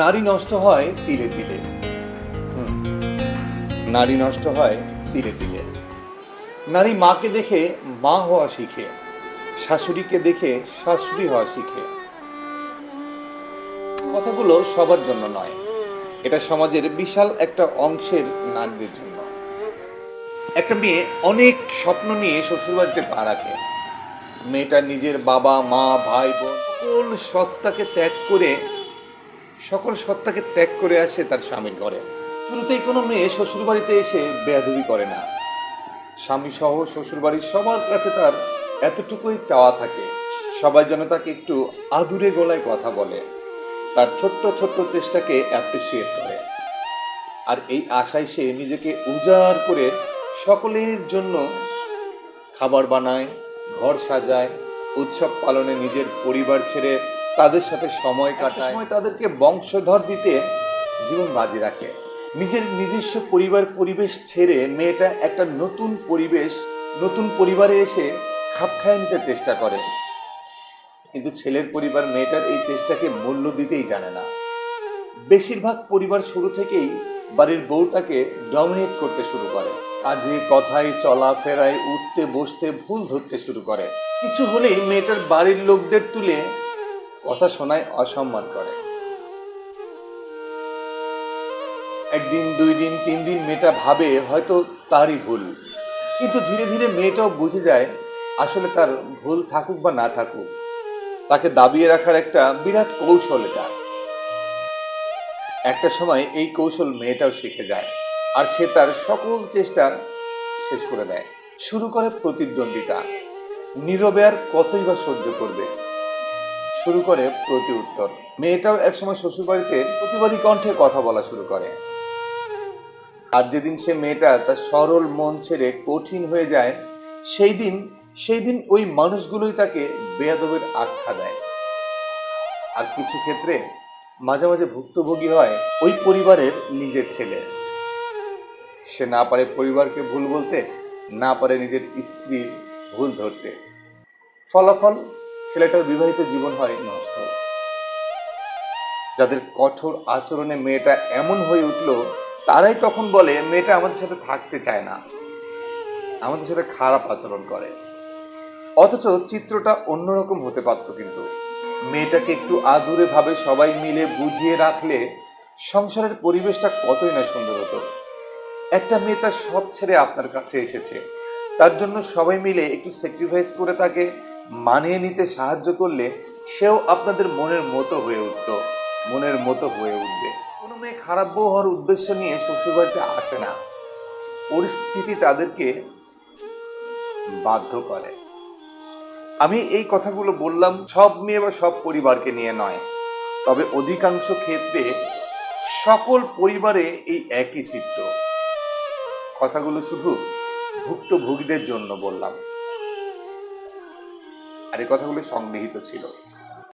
নারী নষ্ট হয় তিলে তিলে। নারী নষ্ট হয় তিলে তিলে। নারী মাকে দেখে মা হওয়া শিখে, শাশুড়িকে দেখে শাশুড়ি হওয়া শিখে। কথাগুলো সবার জন্য নয়, এটা সমাজের বিশাল একটা অংশের নারীদের জন্য। একটা মেয়ে অনেক স্বপ্ন নিয়ে শ্বশুরবাড়িতে পা রাখে। মেয়েটা নিজের বাবা মা ভাই বোন সকল সত্তাকে ত্যাগ করে আসে তার স্বামীর ঘরে। শুরুতেই কোনো মেয়ে শ্বশুরবাড়িতে এসে বেয়াদবি করে না। স্বামী সহ শ্বশুরবাড়ির সবার কাছে তার এতটুকুই চাওয়া থাকে, সবাই যেন তাকে একটু আদুরে গলায় কথা বলে, তার ছোট্ট ছোট্ট চেষ্টাকে অ্যাপ্রিসিয়েট করে। আর এই আশায় সে নিজেকে উজাড় করে সকলের জন্য খাবার বানায়, ঘর সাজায়, উৎসব পালনে নিজের পরিবার ছেড়ে তাদের সাথে সময় কাটায়, তাদেরকে বংশধর দিতে জীবন বাজি রাখে। নিজের নিজস্ব পরিবেশ ছেড়ে মেয়েটা একটা নতুন পরিবারে এসে খাপ খাইয়ে নিতে চেষ্টা করে। কিন্তু ছেলের পরিবার মেয়েটার এই চেষ্টাকে মূল্য দিতেই জানে না। বেশিরভাগ পরিবার শুরু থেকেই বাড়ির বউটাকে ডমিনেট করতে শুরু করে, কাজে কথায় চলাফেরায় উঠতে বসতে ভুল ধরতে শুরু করে। কিছু হলেই মেয়েটার বাড়ির লোকদের তুলে কথা শোনায়, অসম্মান করে। একদিন, 2 দিন, 3 দিন মেয়েটা ভাবে হয়তো তারই ভুল, কিন্তু ধীরে ধীরে মেয়েটাও বুঝে যায় আসলে তার ভুল থাকুক বা না থাকুক, তাকে দাবিয়ে রাখার একটা বিরাট কৌশল এটা। একটা সময় এই কৌশল মেয়েটাও শিখে যায়, আর সে তার সকল চেষ্টা শেষ করে দেয়। শুরু করে প্রতিদ্বন্দ্বিতা। নীরবে আর কতই বা সহ্য করবে, শুরু করে প্রতি উত্তর। মেয়েটাও একসময় শ্বশুরবাড়িতে প্রতিবাদী কণ্ঠে কথা বলা শুরু করে। আর যেদিন সে মেয়েটা তার সরল মন ছেড়ে কঠিন হয়ে যায়, সেই দিন ওই মানুষগুলোই তাকে বেয়াদবের আখ্যা দেয়। আর কিছু ক্ষেত্রে মাঝে মাঝে ভুক্তভোগী হয় ওই পরিবারের নিজের ছেলে। সে না পারে পরিবারকে ভুল বলতে, না পারে নিজের স্ত্রীর ভুল ধরতে। ফলাফল, ছেলেটার বিবাহিত জীবন হয় নষ্ট। যাদের কঠোর আচরণে মেয়েটা এমন হয়ে উঠল, তারাই তখন বলে মেয়েটা আমাদের সাথে থাকতে চায় না, আমাদের সাথে খারাপ আচরণ করে। অথচ চিত্রটা অন্যরকম হতে পারত। কিন্তু মেয়েটাকে একটু আদুরে ভাবে সবাই মিলে বুঝিয়ে রাখলে সংসারের পরিবেশটা কতই না সুন্দর হতো। একটা মেয়ে তার সব ছেড়ে আপনার কাছে এসেছে, তার জন্য সবাই মিলে একটু স্যাক্রিফাইস করে তাকে মানিয়ে নিতে সাহায্য করলে সেও আপনাদের মনের মতো হয়ে উঠবে। কোনো মেয়ে খারাপ বউ হওয়ার উদ্দেশ্য নিয়ে শ্বশুরবাড়িতে আসে না, পরিস্থিতি তাদেরকে বাধ্য করে। আমি এই কথাগুলো বললাম সব মেয়ে বা সব পরিবারকে নিয়ে নয়, তবে অধিকাংশ ক্ষেত্রে সকল পরিবারে এই একই চিত্র। কথাগুলো শুধু ভুক্তভোগীদের জন্য বললাম, আর এই কথাগুলো সংগৃহীত ছিল।